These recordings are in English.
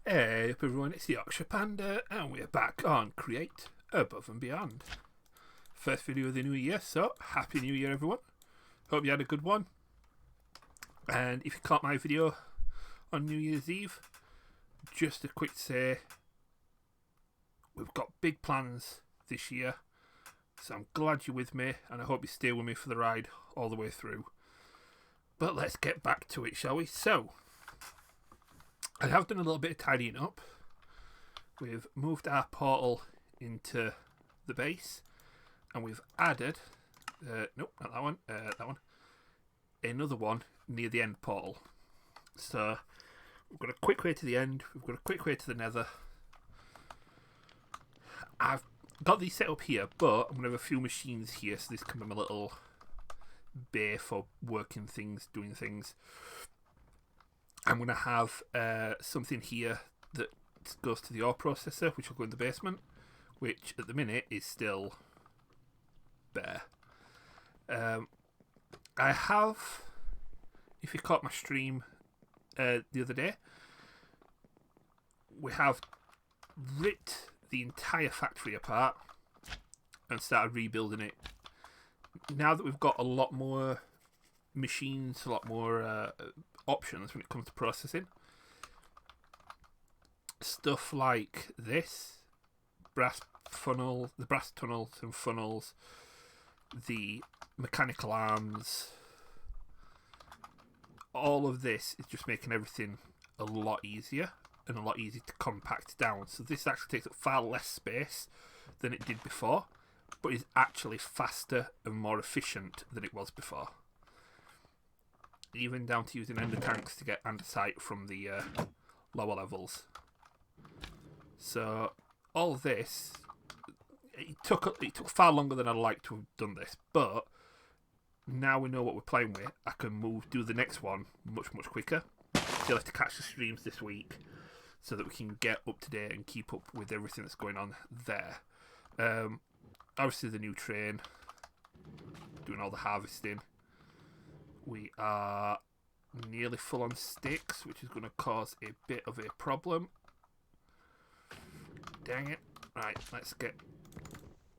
Hey up everyone, it's the Yorkshire Panda, and we're back on Create Above and Beyond. First video of the new year, so Happy New Year everyone. Hope you had a good one. And if you caught my video on New Year's Eve, just a quick say, we've got big plans this year, so I'm glad you're with me, and I hope you stay with me for the ride all the way through. But let's get back to it, shall we? So, I have done a little bit of tidying up. We've moved our portal into the base, and we've added, nope, not that one, another one near the end portal. So we've got a quick way to the end, we've got a quick way to the nether. I've got these set up here, but I'm going to have a few machines here, so this can be my little bay for working things, doing things. I'm going to have something here that goes to the ore processor, which will go in the basement, which at the minute is still bare. I have, if you caught my stream the other day, we have ripped the entire factory apart and started rebuilding it. Now that we've got a lot more machines, a lot more options when it comes to processing, stuff like this, the brass tunnels and funnels, the mechanical arms, all of this is just making everything a lot easier and a lot easier to compact down. So this actually takes up far less space than it did before, but is actually faster and more efficient than it was before. Even down to using ender tanks to get andesite from the lower levels. So all this, it took far longer than I'd like to have done this, but now we know what we're playing with, I can do the next one much quicker. Still have to catch the streams this week so that we can get up to date and keep up with everything that's going on there. Obviously the new train, doing all the harvesting. We are nearly full on sticks, which is going to cause a bit of a problem. Dang it. Right, let's get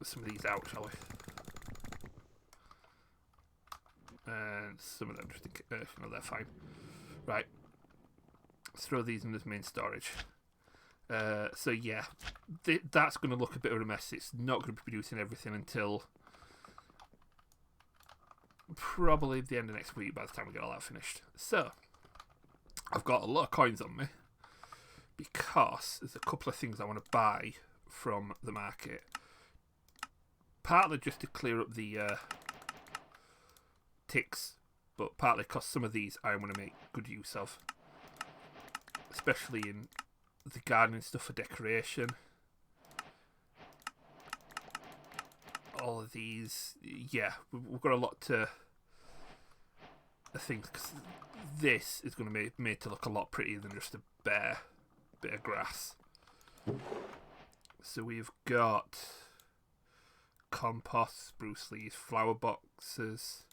some of these out, shall we? And some of them just no, they're fine. Right. Let's throw these in this main storage. So yeah, that's going to look a bit of a mess. It's not going to be producing everything until probably the end of next week by the time we get all that finished. So, I've got a lot of coins on me because there's a couple of things I want to buy from the market. Partly just to clear up the ticks, but partly because some of these I want to make good use of. Especially in the gardening stuff for decoration. All of these, yeah, we've got a lot to things, because this is going to be made to look a lot prettier than just a bare bit of grass. So we've got compost, spruce leaves, flower boxes,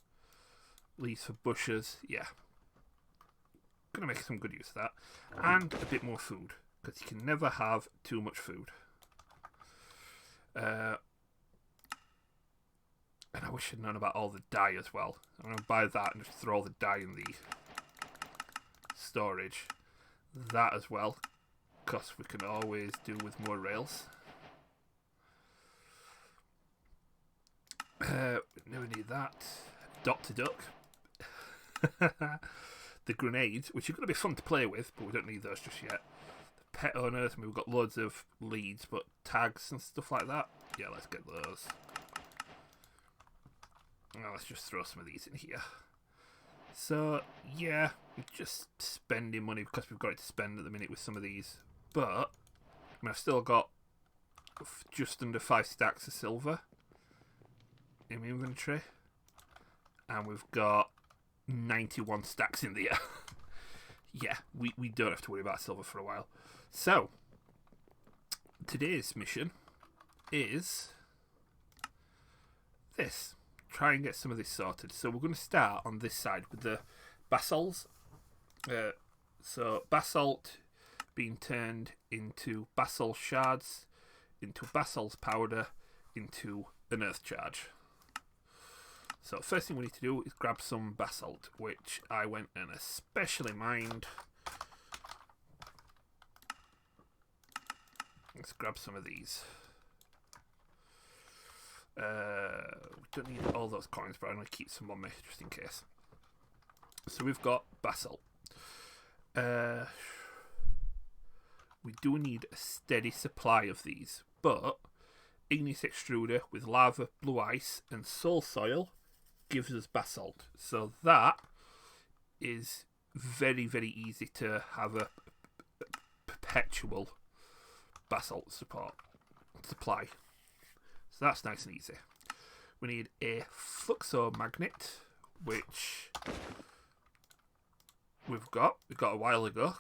leaves for bushes. Yeah, gonna make some good use of that, and a bit more food, because you can never have too much food. And I wish I'd known about all the dye as well. I'm going to buy that and just throw all the dye in the storage. That as well, because we can always do with more rails. Never need that. Dr. Duck. The grenades, which are going to be fun to play with, but we don't need those just yet. The pet owners, I mean, we've got loads of leads, but tags and stuff like that. Yeah, let's get those. Now let's just throw some of these in here. So, yeah, we're just spending money because we've got it to spend at the minute with some of these. But, I mean, I've still got just under 5 stacks of silver in my inventory. And we've got 91 stacks in there. Yeah, we don't have to worry about silver for a while. So, today's mission is this. Try and get some of this sorted. So we're going to start on this side with the basalts. So basalt being turned into basalt shards, into basalt powder, into an earth charge. So first thing we need to do is grab some basalt, which I went and especially mined. Let's grab some of these. We don't need all those coins, but I'm going to keep some on me just in case. So we've got basalt. We do need a steady supply of these, but igneous extruder with lava, blue ice, and soul soil gives us basalt. So that is very, very easy to have a perpetual basalt supply. So that's nice and easy. We need a fluxomagnet, which we got a while ago.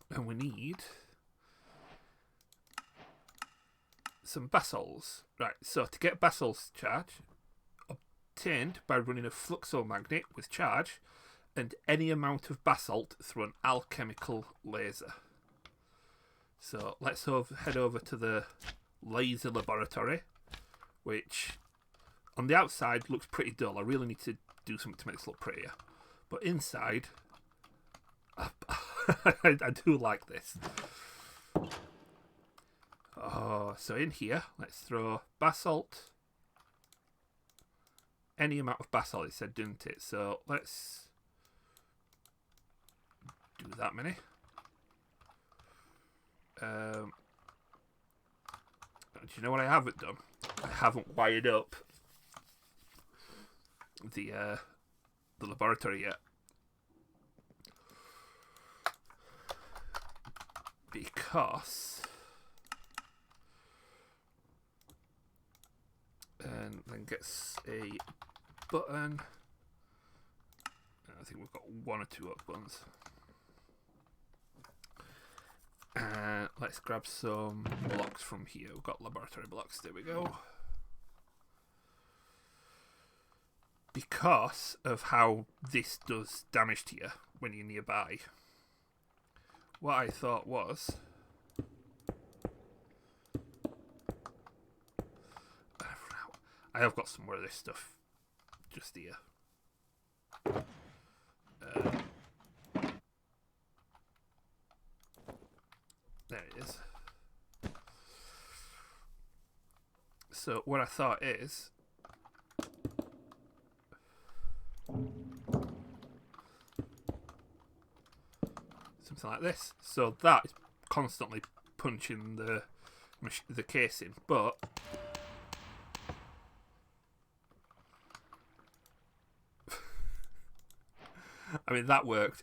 And we need some basalts. Right, so to get basalt's charge, obtained by running a fluxomagnet with charge and any amount of basalt through an alchemical laser. So let's head over to the laser laboratory, which on the outside looks pretty dull. I really need to do something to make this look prettier. But inside, I do like this. Oh, so in here, let's throw basalt. Any amount of basalt, it said, didn't it? So let's do that many. Do you know what I haven't done? I haven't wired up the laboratory yet. Because and then gets a button. I think we've got one or two oak buttons. And let's grab some blocks from here. We've got laboratory blocks. There we go. Because of how this does damage to you when you're nearby, what I thought was I have got some more of this stuff just here. There it is. So what I thought is something like this. So that is constantly punching the casing, but I mean that worked.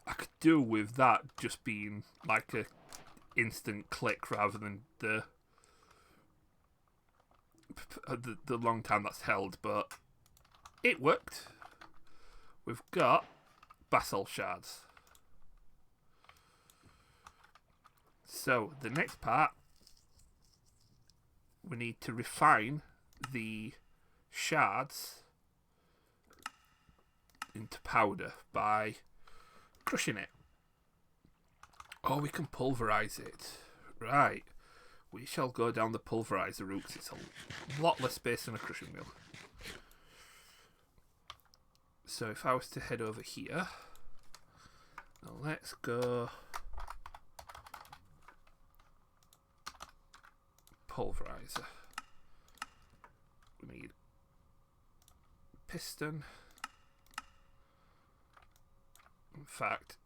I could do with that just being like a instant click rather than the long time that's held, but it worked. We've got basalt shards. So the next part, we need to refine the shards into powder by crushing it. Or we can pulverize it. Right. We shall go down the pulverizer route. It's a lot less space than a crushing wheel. So if I was to head over here, now let's go pulverizer. We need piston. In fact,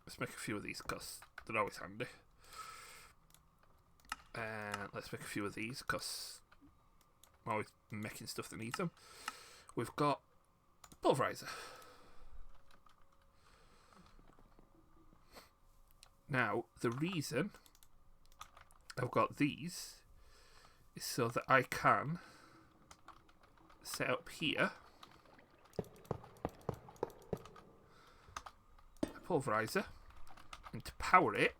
let's make a few of these because they're always handy. And let's make a few of these because I'm always making stuff that needs them. We've got pulverizer. Now, the reason I've got these is so that I can set up here a pulverizer, and to power it,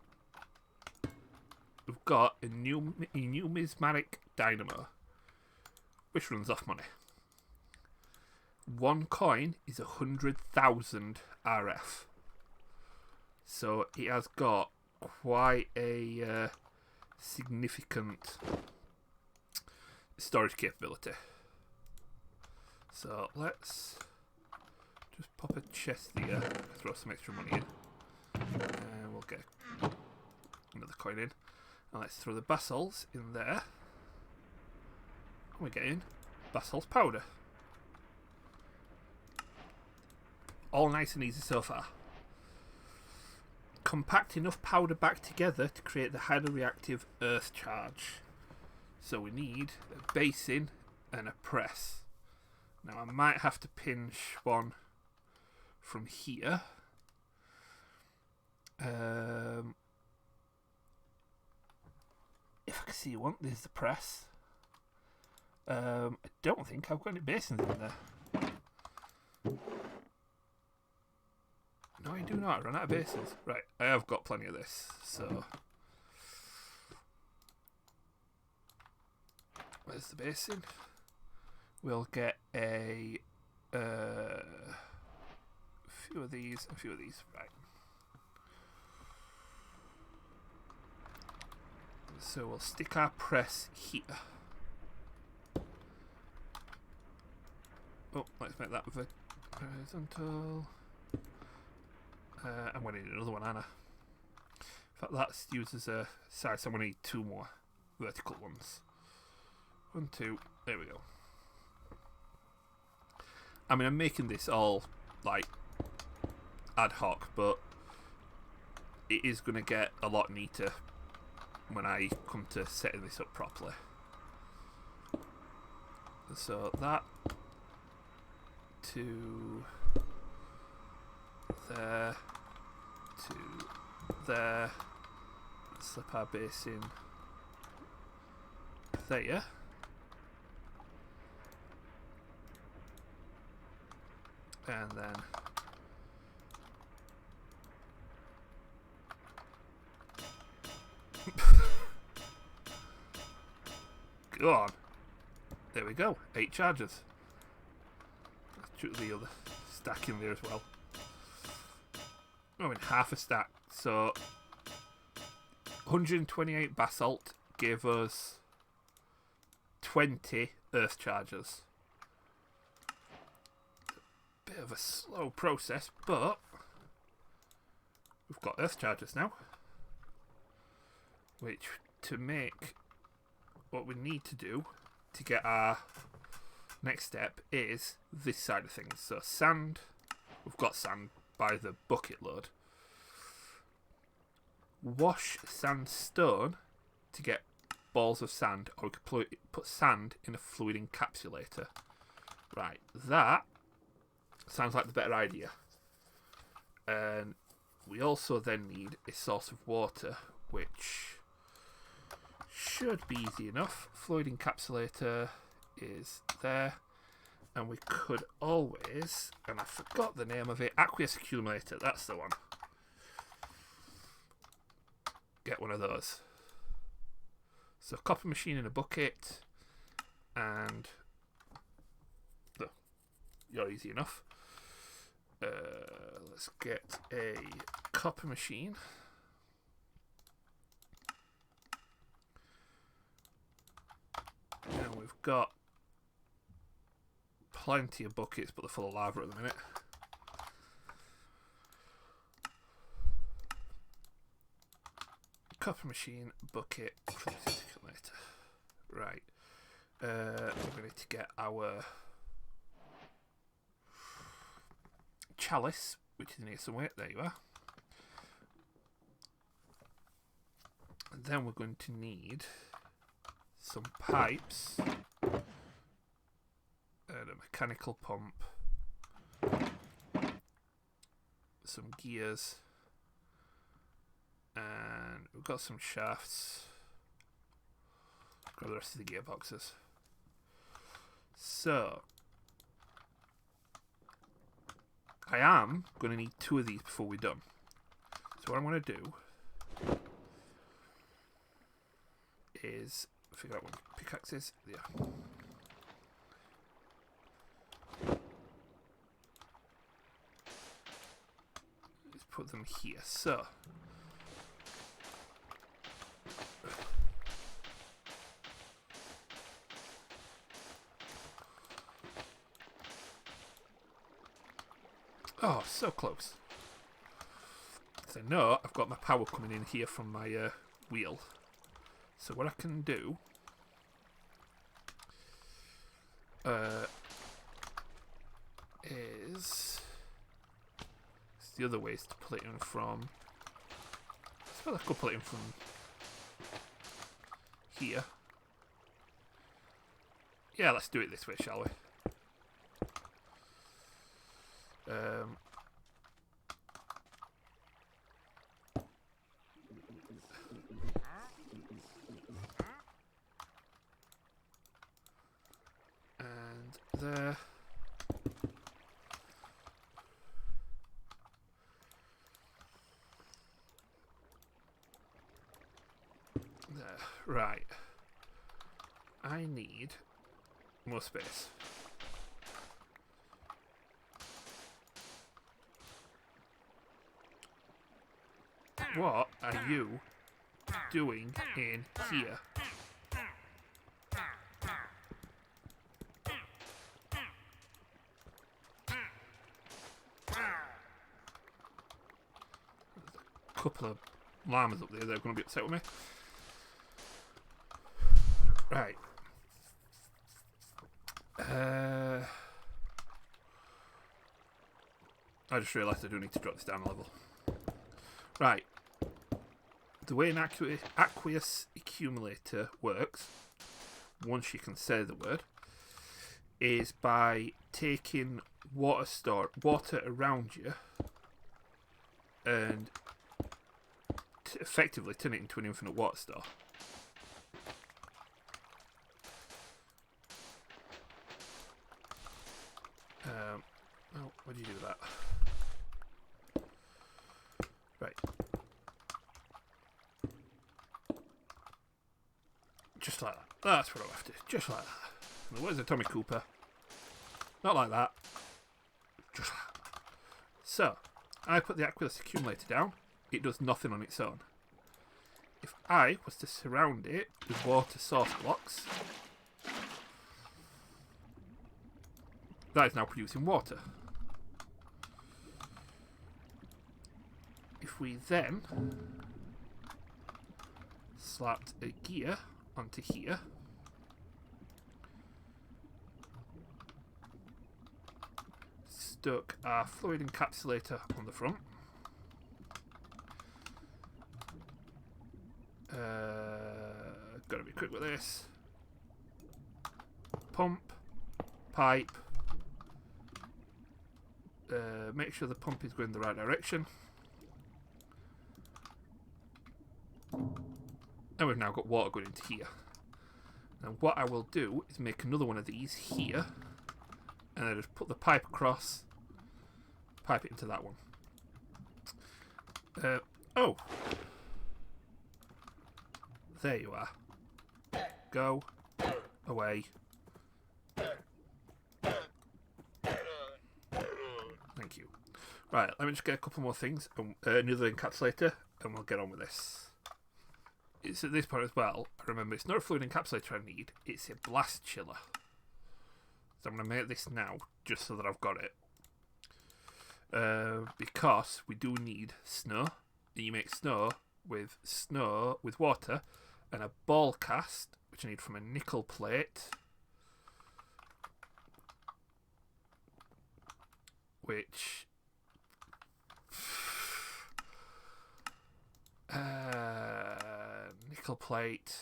we've got a Numismatic Dynamo, which runs off money. One coin is 100,000 RF. so it has got quite a significant storage capability. So let's just pop a chest here, throw some extra money in, and we'll get another coin in. And let's throw the basalts in there. And we're getting basalt powder. All nice and easy so far. Compact enough powder back together to create the highly reactive earth charge. So we need a basin and a press. Now I might have to pinch one from here. If I can see one, there's the press. I don't think I've got any basins in there. No, I do not. I run out of basins. Right, I have got plenty of this, so... Where's the basin? We'll get a few of these, a few of these. Right. So we'll stick our press here. Oh, let's make that horizontal. I'm going to need another one, aren't I? In fact, that's used as a size, so I'm going to need two more vertical ones. 1, 2, there we go. I mean, I'm making this all, like, ad hoc, but it is going to get a lot neater when I come to setting this up properly. So that to there to there. Slip our base in there. And then go on. There we go. 8 charges. Let's chuck the other stack in there as well. I mean, half a stack. So 128 basalt gave us 20 earth charges. Bit of a slow process, but we've got earth charges now, which to make what we need to do to get our next step is this side of things. So sand, we've got sand by the bucket load. Wash sandstone to get balls of sand, or we could put sand in a fluid encapsulator. Right, that sounds like the better idea. And we also then need a source of water, which should be easy enough. Fluid encapsulator is there. And we could always, and I forgot the name of it, aqueous accumulator, that's the one. Get one of those. So copper machine in a bucket, and you're easy enough. Let's get a copper machine. And we've got plenty of buckets, but they're full of lava at the minute. Copper machine, bucket, later. Right. We're going to get our chalice, which is near somewhere. There you are. And then we're going to need some pipes and a mechanical pump, some gears, and we've got some shafts. Grab the rest of the gearboxes. So I am going to need 2 of these before we're done. So what I'm going to do is figure out what pickaxe is. Yeah. Let's put them here. So oh, so close. So I know I've got my power coming in here from my wheel. So what I can do is the other ways to pull it in from. I suppose I could pull it in from here. Yeah, let's do it this way, shall we? And there. There. Right. I need more space. What are you doing in here? A couple of llamas up there, they're going to be upset with me. Right. I just realised I do need to drop this down a level. Right. The way an aqueous accumulator works, once you can say the word, is by taking water around you and effectively turn it into an infinite water store. Oh, what do you do with that? Right. Just like that. That's what I have to do. Just like that. In the words of Tommy Cooper. Not like that. Just like that. So, I put the aqueous accumulator down. It does nothing on its own. If I was to surround it with water source blocks, that is now producing water. If we then slapped a gear onto here, stuck our fluid encapsulator on the front, gotta be quick with this, pump, pipe, make sure the pump is going the right direction. And we've now got water going into here. Now what I will do is make another one of these here, and I just put the pipe across, pipe it into that one. Oh, there you are. Go away. Thank you. Right, let me just get a couple more things, another encapsulator, and we'll get on with this. It's at this point as well, I remember it's not a fluid encapsulator I need, it's a blast chiller. So I'm going to make this now, just so that I've got it. Because we do need snow, and you make snow with water, and a ball cast, which I need from a nickel plate, which nickel plate,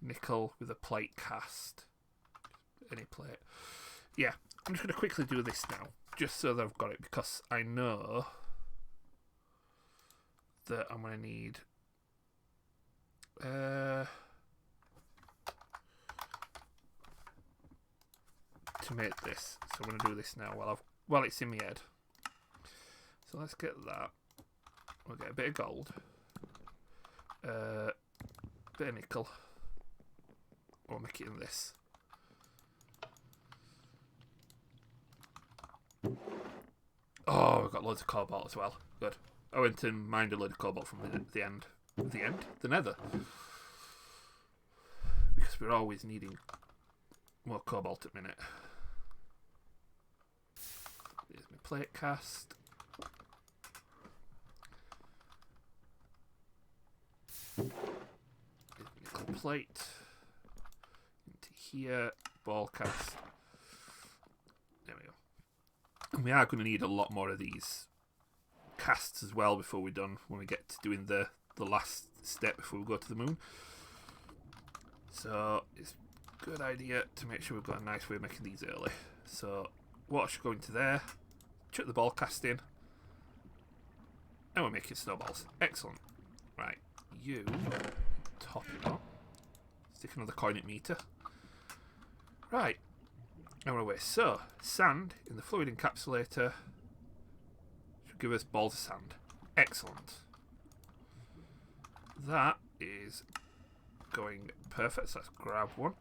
nickel with a plate cast, any plate. Yeah, I'm just going to quickly do this now, just so that I've got it, because I know that I'm going to need to make this. So I'm going to do this now while it's in my head. So let's get that. We'll get a bit of gold, bit of nickel. We'll make it in this. Oh, we've got loads of cobalt as well. Good. I went and mined a load of cobalt from the end. The nether. Because we're always needing more cobalt at minute. There's my plate cast. There's my nickel plate. Into here. Ball cast. There we go. And we are going to need a lot more of these casts as well before we're done, when we get to doing the last step before we go to the moon. So it's a good idea to make sure we've got a nice way of making these early. So water should go into there, chuck the ball cast in, and we're making snowballs. Excellent. Right, you top it up, stick another coordinate meter. Right, and we're away. So sand in the fluid encapsulator should give us balls of sand. Excellent. That is going perfect, so let's grab one.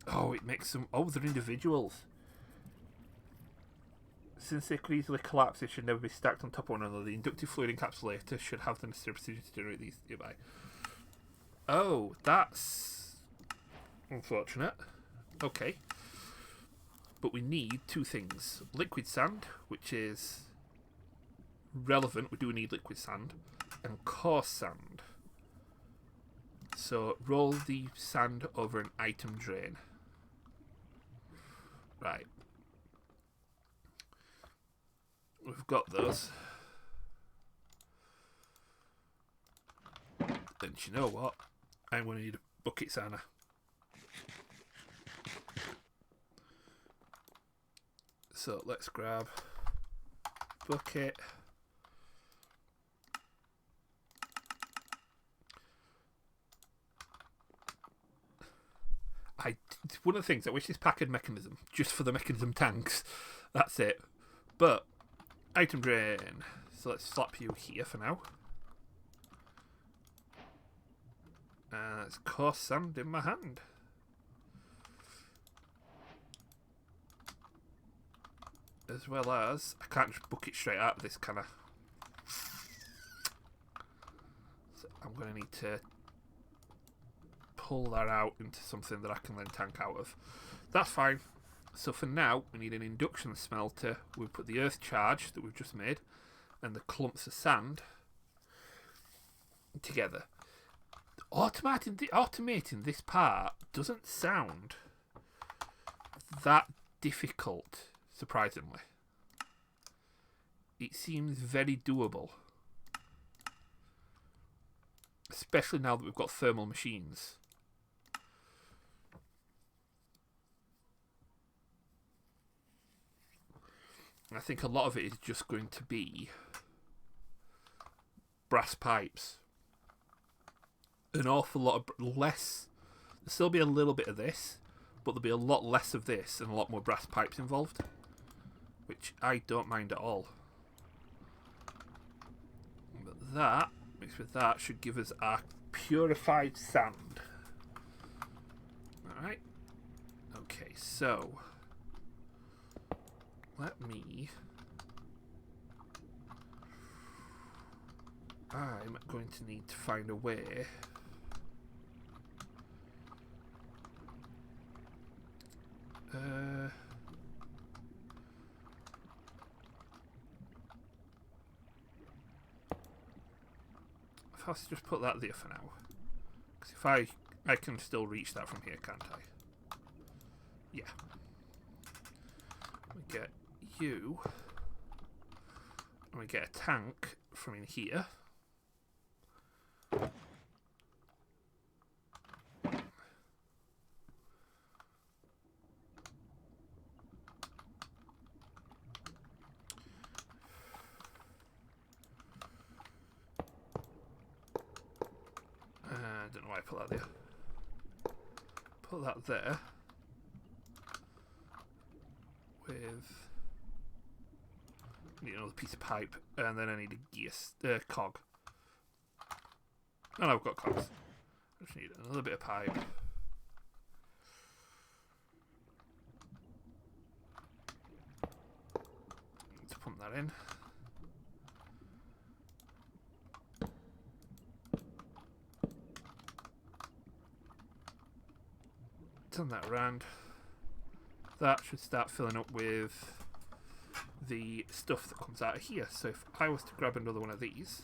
Oh, it makes them... Oh, they're individuals. Since they could easily collapse, they should never be stacked on top of one another. The inductive fluid encapsulator should have the necessary precision to generate these nearby. Oh, that's unfortunate. Okay. But we need two things. Liquid sand, which is relevant. We do need liquid sand. And coarse sand. So roll the sand over an item drain. Right. We've got those. Then you know what? I'm going to need a bucket, Sana. So let's grab bucket. One of the things, I wish this pack had mechanism, just for the mechanism tanks. That's it. But, item drain. So let's slap you here for now. And that's coarse sand in my hand. As well as, I can't just book it straight out of this, can I? So I'm going to need to pull that out into something that I can then tank out of. That's fine. So for now, we need an induction smelter. We'll put the earth charge that we've just made and the clumps of sand together. Automating this part doesn't sound that difficult, surprisingly. It seems very doable. Especially now that we've got thermal machines. I think a lot of it is just going to be brass pipes. An awful lot of less. There'll still be a little bit of this, but there'll be a lot less of this and a lot more brass pipes involved, which I don't mind at all. But that, mixed with that, should give us our purified sand. Alright. Okay, so let me... I'm going to need to find a way if I was to just put that there for now, because if I can still reach that from here, can't I? Yeah. We get you, and we get a tank from in here. I don't know why I put that there. Put that there with... I need another piece of pipe, and then I need a gear, cog. And I've got cogs. I just need another bit of pipe. that in. Turn that around. That should start filling up with the stuff that comes out of here. So if I was to grab another one of these,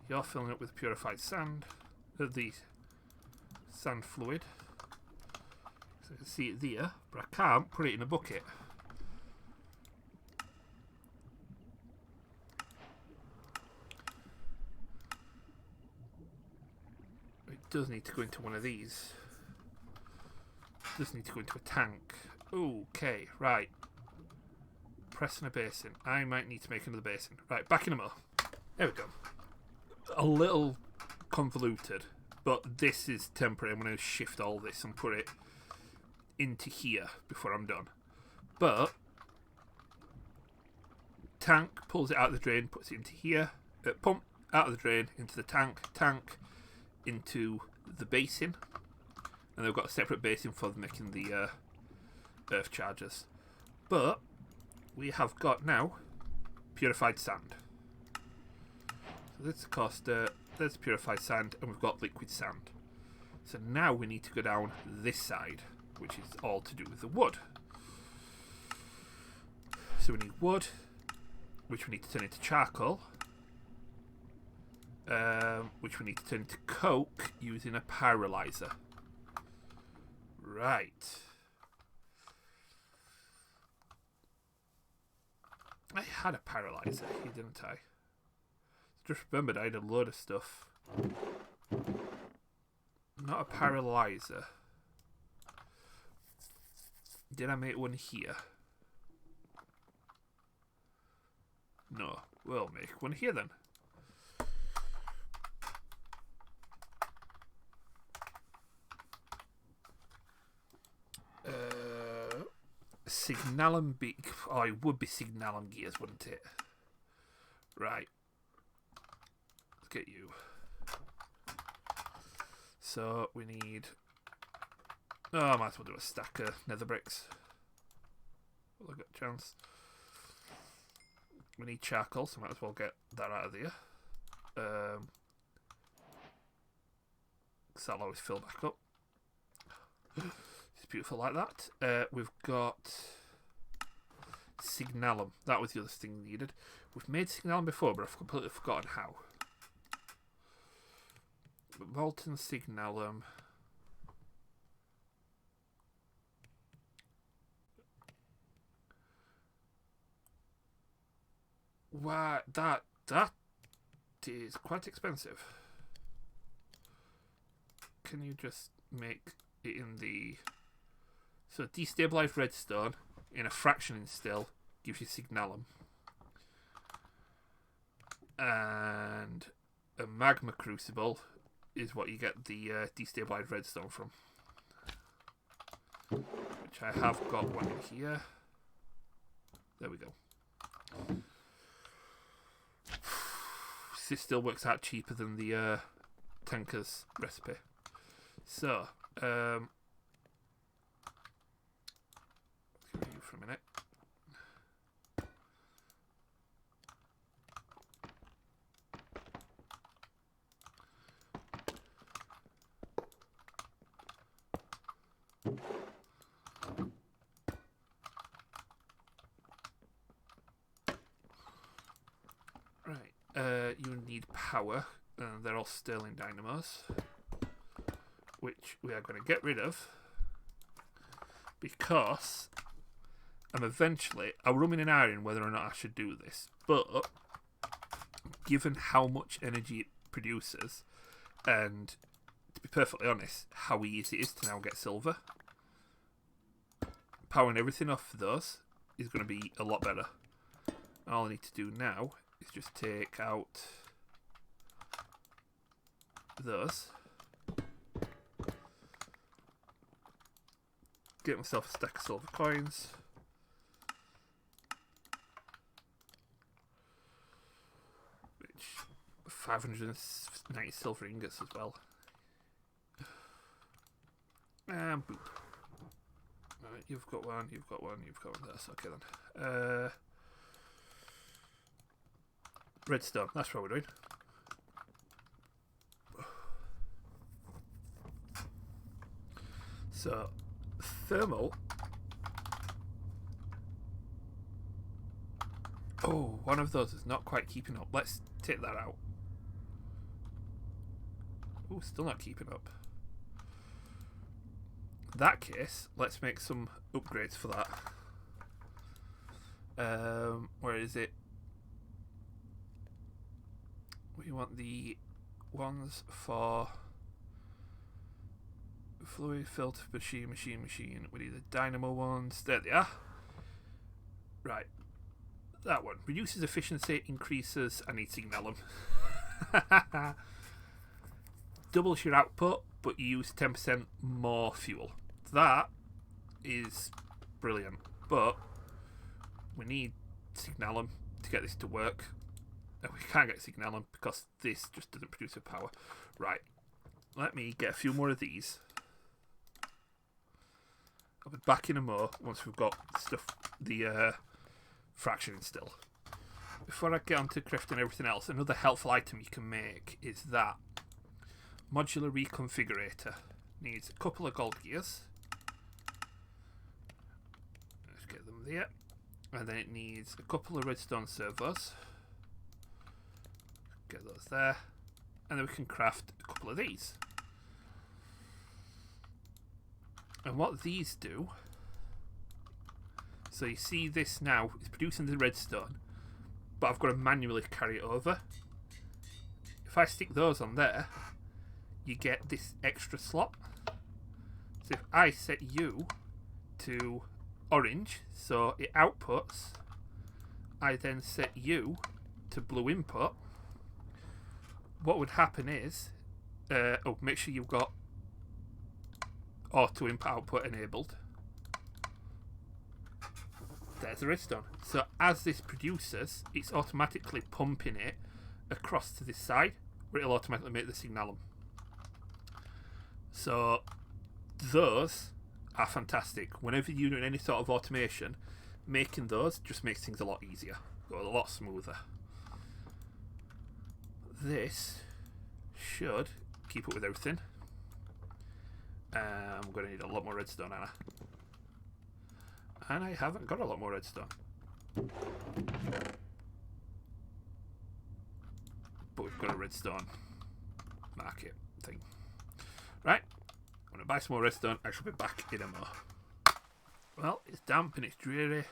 you're filling up with purified sand, the sand fluid. So I can see it there, but I can't put it in a bucket. It does need to go into one of these. It does need to go into a tank. Okay, right. Pressing a basin. I might need to make another basin. Right, back in a mo. There we go. A little convoluted, but this is temporary. I'm going to shift all this and put it into here before I'm done. But tank pulls it out of the drain, puts it into here. Pump out of the drain into the tank. Tank into the basin, and they've got a separate basin for making the earth chargers. But we have got now purified sand. So this cost there's purified sand, and we've got liquid sand. So now we need to go down this side, which is all to do with the wood. So we need wood, which we need to turn into charcoal, which we need to turn into coke using a pyrolyzer. Right. I had a pyrolyzer here, didn't I? Just remembered I had a load of stuff. Not a pyrolyzer. Did I make one here? No. We'll make one here then. Signalum oh, it would be signalum gears, wouldn't it? Right. Let's get you. So we need. Oh, I might as well do a stack of nether bricks. Well, I've got a chance. We need charcoal, so might as well get that out of there. Because that'll always fill back up. It's beautiful like that. We've got signalum. That was the other thing needed. We've made signalum before, but I've completely forgotten how. Molten signalum. Wow, that is quite expensive. Can you just make it in the... So destabilized redstone in a fraction instill gives you signalum. And a magma crucible is what you get the destabilized redstone from. Which I have got one in here. There we go. This still works out cheaper than the tanker's recipe. So, let's give you for a minute. You need power, and they're all Stirling dynamos, which we are going to get rid of because I'll run in an iron whether or not I should do this, but given how much energy it produces, and to be perfectly honest, how easy it is to now get silver, powering everything off for those is going to be a lot better. All I need to do now is just take out those, get myself a stack of silver coins, 590 silver ingots as well. And boop. Right, you've got one, you've got one, you've got one. That's okay then. Redstone, that's what we're doing. So, thermal. Oh, one of those is not quite keeping up. Let's take that out. Oh, still not keeping up. In that case, let's make some upgrades for that. Where is it? We want the ones for fluid filter machine. We need the dynamo ones. There they are. Right. That one. Reduces efficiency, increases. I need signalum. Doubles your output, but you use 10% more fuel. That is brilliant. But we need signalum to get this to work. And we can't get signalum because this just doesn't produce a power. Right. Let me get a few more of these. I'll be back in a more once we've got stuff, the fractioning still. Before I get on to crafting and everything else, another helpful item you can make is that modular reconfigurator. Needs a couple of gold gears. Let's get them there. And then it needs a couple of redstone servos. Get those there. And then we can craft a couple of these. And what these do, so you see this now, it's producing the redstone, but I've got to manually carry it over. If I stick those on there, you get this extra slot. So if I set you to orange, so it outputs, I then set you to blue input, what would happen is, make sure you've got auto input output enabled. There's the redstone. So as this produces, it's automatically pumping it across to this side, where it'll automatically make the signalum. So those are fantastic. Whenever you're doing any sort of automation, making those just makes things a lot easier, or a lot smoother. This should keep up with everything. I'm going to need a lot more redstone, Anna. And I haven't got a lot more redstone. But we've got a redstone market thing. Right, I'm going to buy some more redstone. I shall be back in a more. Well, it's damp and it's dreary,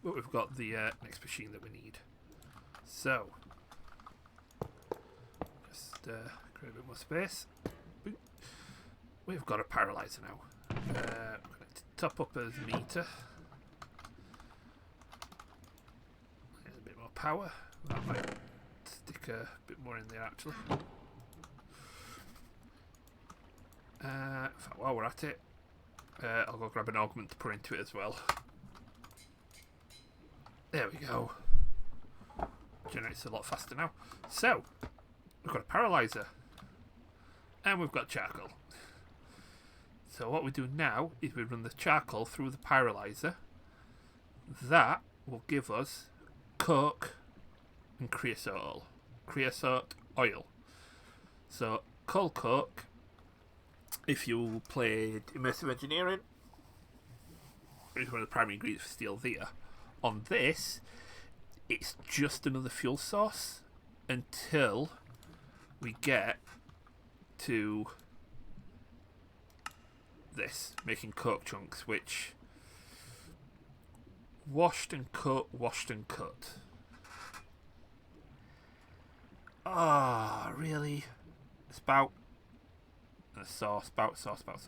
but we've got the next machine that we need. So, just create a bit more space. We've got a paralyzer now. I'm going to top up his meter. There's a bit more power. That might stick a bit more in there actually. In fact, while we're at it, I'll go grab an augment to put into it as well. There we go. Generates a lot faster now. So, we've got a paralyzer. And we've got charcoal. So what we do now is we run the charcoal through the pyrolyzer. That will give us coke and creosote oil. So coal coke, if you played immersive engineering, is one of the primary ingredients for steel there. On this, it's just another fuel source until we get to this, making coke chunks, which washed and cut. Ah, oh, really? Spout and a saw, spout. Right.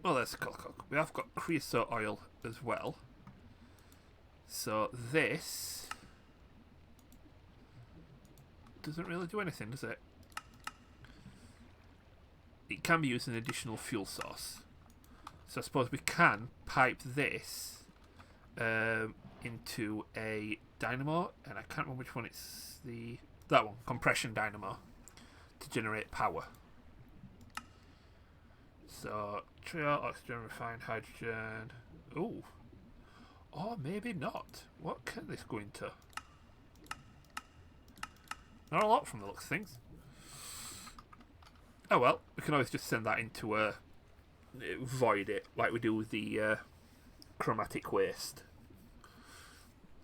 Well, there's coke. We have got creosote oil as well. So this doesn't really do anything, does it? It can be used as an additional fuel source. So I suppose we can pipe this into a dynamo, and I can't remember which one it's that one, compression dynamo, to generate power. So trial, oxygen, refined hydrogen. Ooh. Or maybe not. What can this go into? Not a lot from the looks of things. Oh well, we can always just send that into a void it, like we do with the chromatic waste.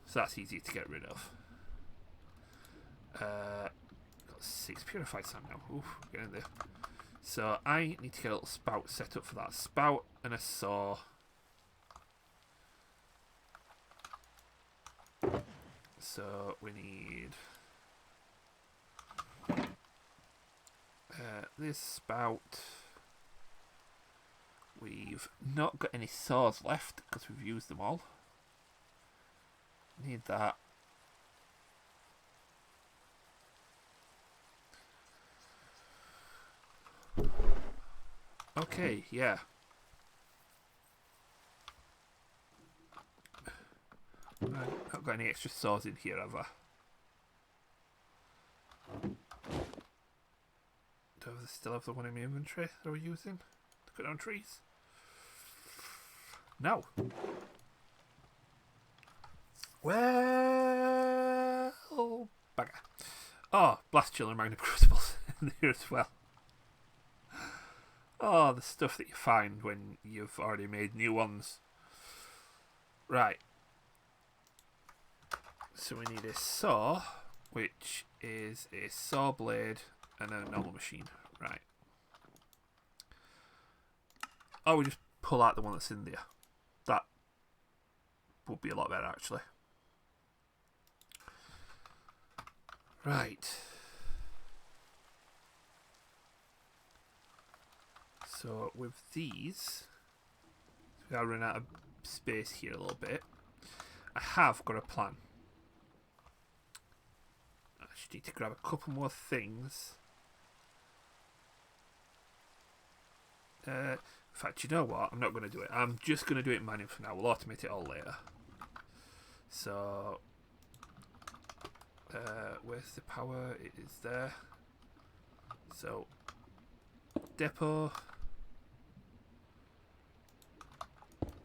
So that's easy to get rid of. Got 6 purified sand now. Oof, get in there. So I need to get a little spout set up for that. Spout and a saw. So we need this spout. We've not got any saws left because we've used them all. Need that. Okay, yeah. I've not got any extra saws in here, have I? Do I still have the one in my inventory that we're using to cut down trees? No. Well, bugger. Oh, blast chiller and magnet crucibles in there as well. Oh, the stuff that you find when you've already made new ones. Right. So we need a saw, which is a saw blade and a normal machine. Right. Oh, we just pull out the one that's in there. That would be a lot better, actually. Right. So with these, we gotta run out of space here a little bit. I have got a plan. I just need to grab a couple more things. In fact, you know what? I'm not going to do it. I'm just going to do it manually for now. We'll automate it all later. So, where's the power? It is there. So, depot.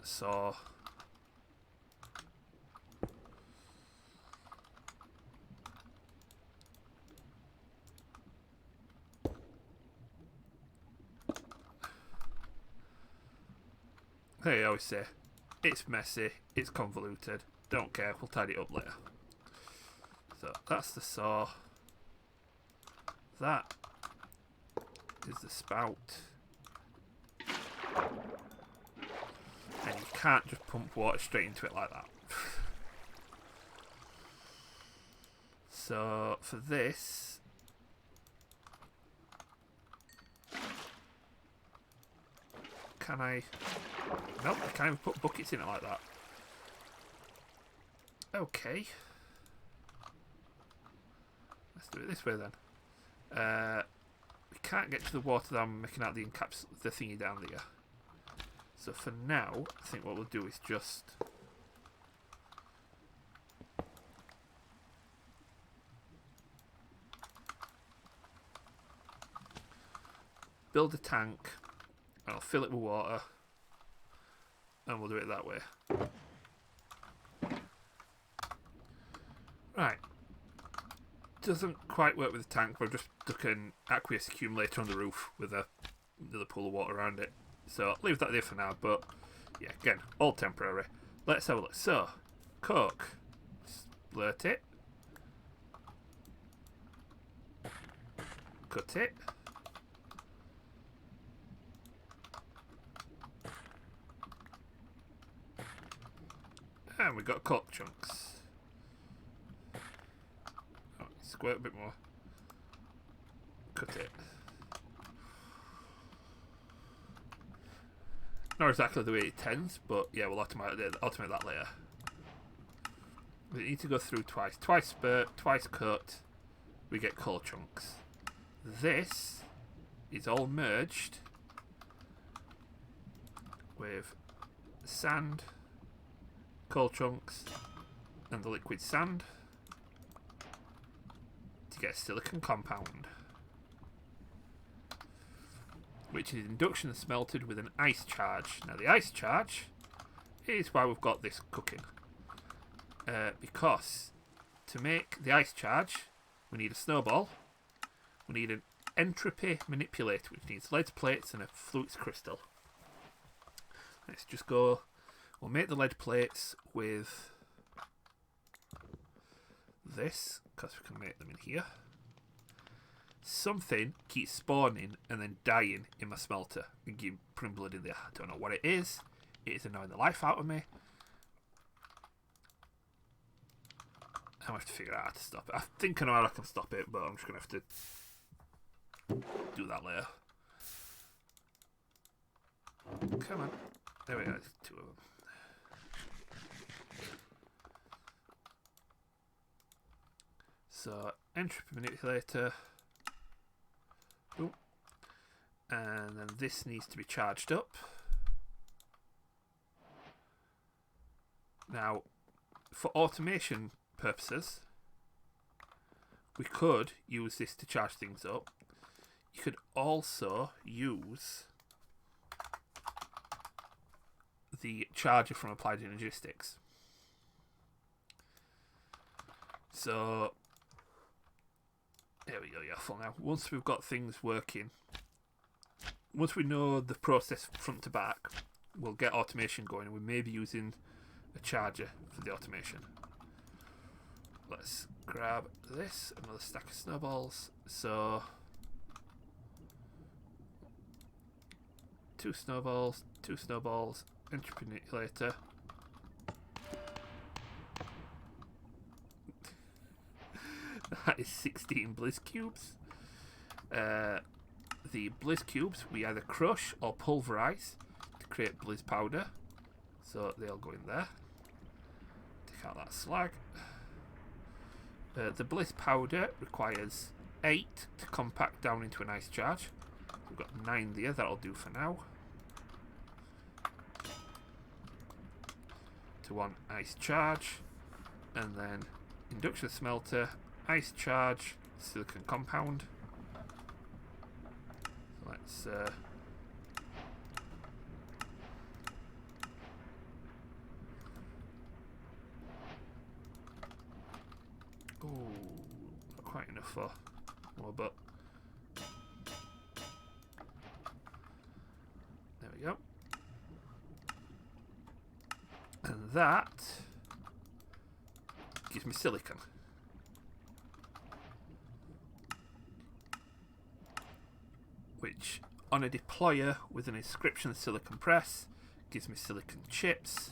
Saw. Hey, I always say, it's messy, it's convoluted, don't care, we'll tidy it up later. So that's the saw. That is the spout. And you can't just pump water straight into it like that. So for this, can I... Nope, I can't even put buckets in it like that. Okay. Let's do it this way then. We can't get to the water that I'm making out the thingy down there. So for now, I think what we'll do is just... build a tank, and I'll fill it with water. And we'll do it that way. Right. Doesn't quite work with the tank, but I've just stuck an aqueous accumulator on the roof with another pool of water around it. So I'll leave that there for now, but yeah, again, all temporary. Let's have a look. So, coke. Splurt it. Cut it. And we got cork chunks. Oh, squirt a bit more. Cut it. Not exactly the way it tends, but yeah, we'll automate that later. We need to go through twice. Twice spurt, twice cut. We get coal chunks. This is all merged with sand, coal chunks, and the liquid sand to get a silicon compound, which is induction smelted with an ice charge. Now the ice charge is why we've got this cooking, because to make the ice charge we need a snowball, we need an entropy manipulator which needs lead plates and a flux crystal. Let's just go, we'll make the lead plates with this because we can make them in here. Something keeps spawning and then dying in my smelter and putting blood in there. I don't know what it is. It is annoying the life out of me. I have to figure out how to stop it. I think I know how I can stop it, but I'm just going to have to do that later. Come on. There we go. There's two of them. So, entropy manipulator. Ooh. And then this needs to be charged up. Now, for automation purposes, we could use this to charge things up. You could also use the charger from Applied Energistics. So, there we go, yeah, full now. Once we've got things working, once we know the process front to back, we'll get automation going, and we may be using a charger for the automation. Let's grab this, another stack of snowballs. So, 2 snowballs, entropy manipulator. That is 16 Blizz cubes. The Blizz cubes we either crush or pulverize to create Blizz powder. So they'll go in there. Take out that slag. The Blizz powder requires 8 to compact down into an ice charge. We've got 9 there, that'll do for now. To 1 ice charge. And then induction smelter, ice charge, silicon compound. So let's not quite enough for more, but there we go. And that gives me silicon. Which, on a deployer with an inscription silicon press, gives me silicon chips.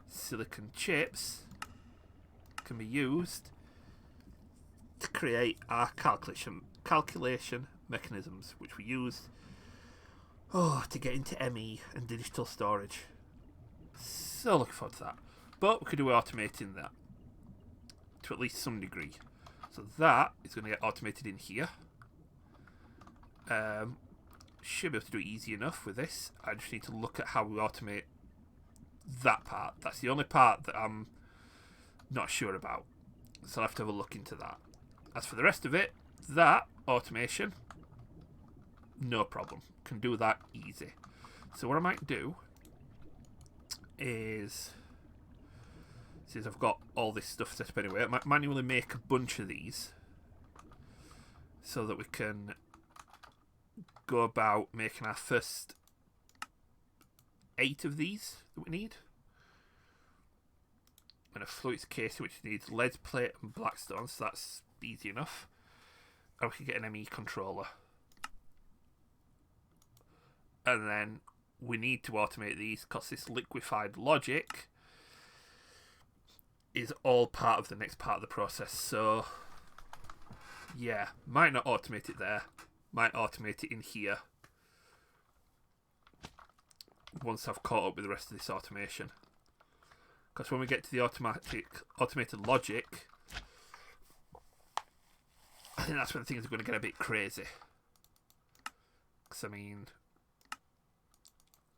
Silicon chips can be used to create our calculation mechanisms, which we use to get into ME and digital storage. So looking forward to that. But we could do automating that to at least some degree. So that is going to get automated in here. Should be able to do it easy enough with this. I just need to look at how we automate that part. That's the only part that I'm not sure about. So I'll have to have a look into that. As for the rest of it, that automation, no problem. Can do that easy. So what I might do is, since I've got all this stuff set up anyway, I might manually make a bunch of these so that we can go about making our first 8 of these that we need. And a fluid case which needs lead plate and blackstone, so that's easy enough. And we can get an ME controller. And then we need to automate these because this liquefied logic is all part of the next part of the process. So yeah, might not automate it there. Might automate it in here once I've caught up with the rest of this automation. Because when we get to the automated logic, I think that's when things are going to get a bit crazy. Because I mean,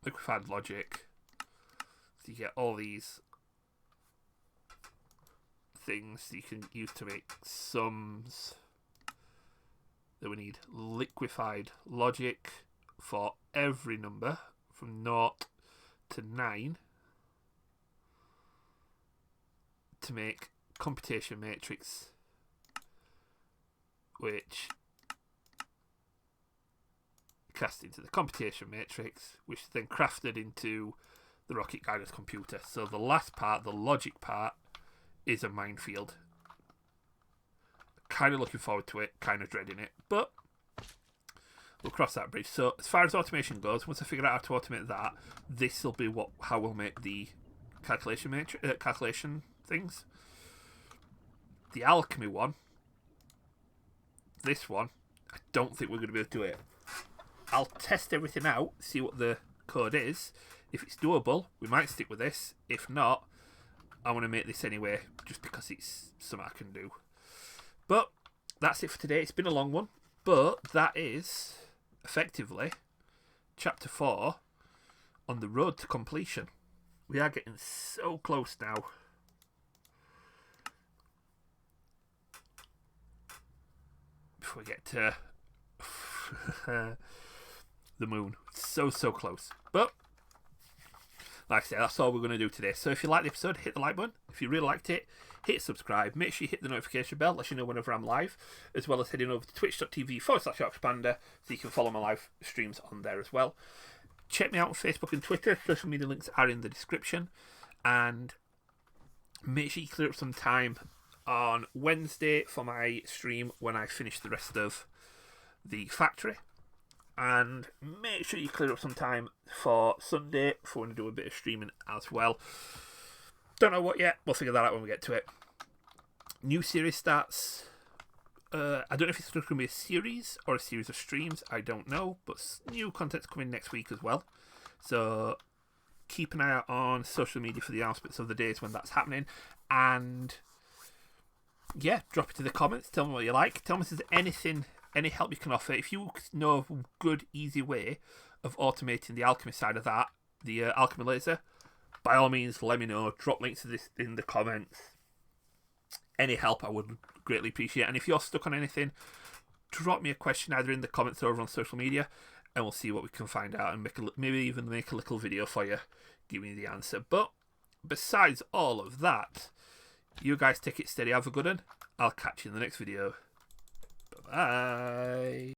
liquefied logic, so you get all these things you can use to make sums. Then we need liquefied logic for every number from 0 to 9 to make computation matrix, which cast into the computation matrix, which is then crafted into the rocket guidance computer. So the last part, the logic part, is a minefield. Kind of looking forward to it, kind of dreading it, but we'll cross that bridge. So as far as automation goes, once I figure out how to automate that, this will be how we'll make the calculation things. The alchemy one, this one, I don't think we're going to be able to do it. I'll test everything out, see what the code is. If it's doable, we might stick with this. If not, I want to make this anyway, just because it's something I can do. But that's it for today. It's been a long one, but that is effectively chapter 4 on the road to completion. We are getting so close now. Before we get to the moon. So close. But like I said, that's all we're going to do today. So if you like the episode, hit the like button. If you really liked it, hit subscribe. Make sure you hit the notification bell, let you know whenever I'm live, as well as heading over to twitch.tv/Yorkshirepander so you can follow my live streams on there as well. Check me out on Facebook and Twitter. Social media links are in the description. And make sure you clear up some time on Wednesday for my stream when I finish the rest of the factory. And make sure you clear up some time for Sunday for when we do a bit of streaming as well. Don't know what yet. We'll figure that out when we get to it. New series starts. I don't know if it's going to be a series or a series of streams. I don't know. But new content's coming next week as well. So keep an eye out on social media for the announcements of the days when that's happening. And yeah, drop it in the comments. Tell me what you like. Tell me if there's anything, any help you can offer. If you know of a good, easy way of automating the alchemy side of that, the alchemy laser, by all means, let me know. Drop links to this in the comments. Any help I would greatly appreciate. And if you're stuck on anything, drop me a question either in the comments or over on social media, and we'll see what we can find out and maybe even make a little video for you, giving you the answer. But besides all of that, you guys take it steady. Have a good one. I'll catch you in the next video. Bye-bye.